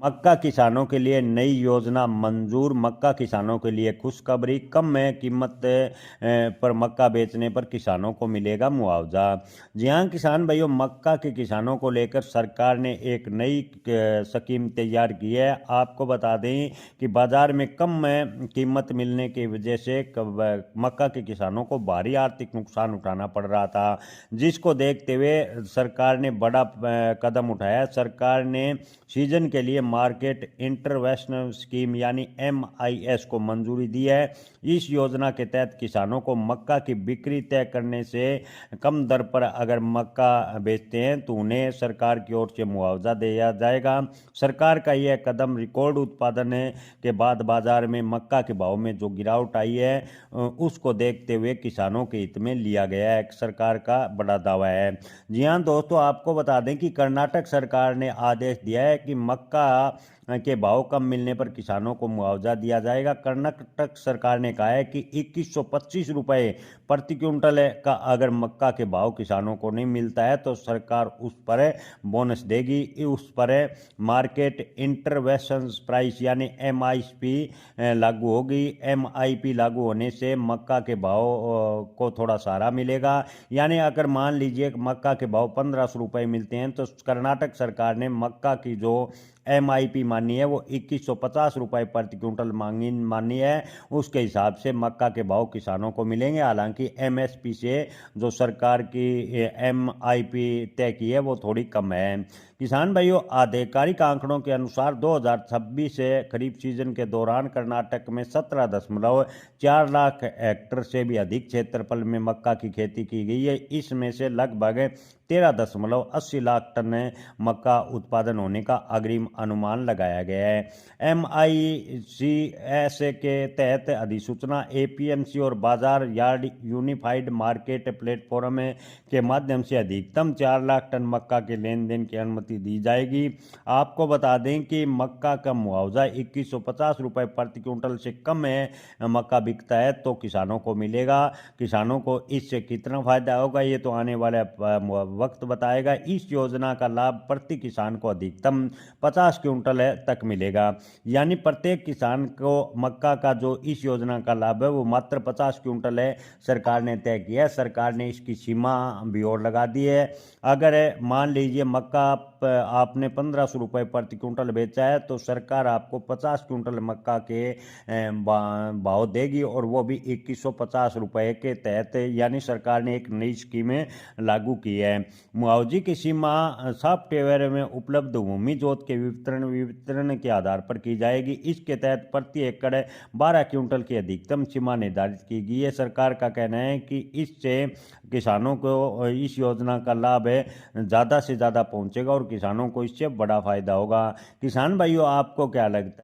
मक्का किसानों के लिए नई योजना मंजूर। मक्का किसानों के लिए खुशखबरी, कम में कीमत पर मक्का बेचने पर किसानों को मिलेगा मुआवजा। जी हाँ किसान भाइयों, मक्का के किसानों को लेकर सरकार ने एक नई स्कीम तैयार की है। आपको बता दें कि बाजार में कम में कीमत मिलने की वजह से मक्का के किसानों को भारी आर्थिक नुकसान उठाना पड़ रहा था, जिसको देखते हुए सरकार ने बड़ा कदम उठाया। सरकार ने सीजन के लिए मार्केट इंटरवेंशन स्कीम यानी MIS को मंजूरी दी है। इस योजना के तहत किसानों को मक्का की बिक्री तय करने से कम दर पर अगर मक्का बेचते हैं तो उन्हें सरकार की ओर से मुआवजा दिया जाएगा। सरकार का यह कदम रिकॉर्ड उत्पादन के बाद बाजार में मक्का के भाव में जो गिरावट आई है उसको देखते हुए किसानों के हित में लिया गया है। सरकार का बड़ा दावा है। जी हाँ दोस्तों, आपको बता दें कि कर्नाटक सरकार ने आदेश दिया है कि मक्का के भाव कम मिलने पर किसानों को मुआवजा दिया जाएगा। कर्नाटक सरकार ने कहा है कि 2125 रुपये प्रति क्विंटल का अगर मक्का के भाव किसानों को नहीं मिलता है तो सरकार उस पर बोनस देगी। उस पर मार्केट इंटरवेंशन प्राइस यानी MIP लागू होगी। MIP लागू होने से मक्का के भाव को थोड़ा सहारा मिलेगा। यानी अगर मान लीजिए मक्का के भाव 1500 रुपये मिलते हैं तो कर्नाटक सरकार ने मक्का की जो MIP मानी है वो 2150 रुपये प्रति क्विंटल मानी है। उसके हिसाब से मक्का के भाव किसानों को मिलेंगे। हालांकि MSP से जो सरकार की MIP तय की है वो थोड़ी कम है। किसान भाइयों, आधिकारिक आंकड़ों के अनुसार 2026 से खरीफ सीजन के दौरान कर्नाटक में 17.4 लाख हेक्टेयर से भी अधिक क्षेत्रफल में मक्का की खेती की गई है। इसमें से लगभग 13.80 लाख टन मक्का उत्पादन होने का अग्रिम अनुमान लगाया गया है। MICS के तहत अधिसूचना APMC और बाजार यार्ड यूनिफाइड मार्केट प्लेटफॉर्म के माध्यम से अधिकतम 4 लाख टन मक्का के लेन देन की अनुमति दी जाएगी। आपको बता दें कि मक्का का मुआवजा 2150 रुपये प्रति क्विंटल से कम है मक्का बिकता है तो किसानों को मिलेगा। किसानों को इससे कितना फायदा होगा ये तो आने वाला वक्त बताएगा। इस योजना का लाभ प्रति किसान को अधिकतम 50 क्विंटल तक मिलेगा। यानी प्रत्येक किसान को मक्का का जो इस योजना का लाभ है वो मात्र 50 क्विंटल है सरकार ने तय किया है। सरकार ने इसकी सीमा भी और लगा दी है। अगर मान लीजिए मक्का आपने 1500 रुपये प्रति क्विंटल बेचा है तो सरकार आपको 50 क्विंटल मक्का के भाव देगी और वो भी 2150 रुपये के तहत। यानी सरकार ने एक नई स्कीम लागू की है। मुआवजे की सीमा सॉफ्टवेयर में उपलब्ध भूमि जोत के वितरण के आधार पर की जाएगी। इसके तहत प्रति एकड़ 12 क्विंटल की अधिकतम सीमा निर्धारित की गई है। सरकार का कहना है कि इससे किसानों को इस योजना का लाभ ज़्यादा से ज़्यादा पहुंचेगा और किसानों को इससे बड़ा फायदा होगा। किसान भाइयों, आपको क्या लगता है?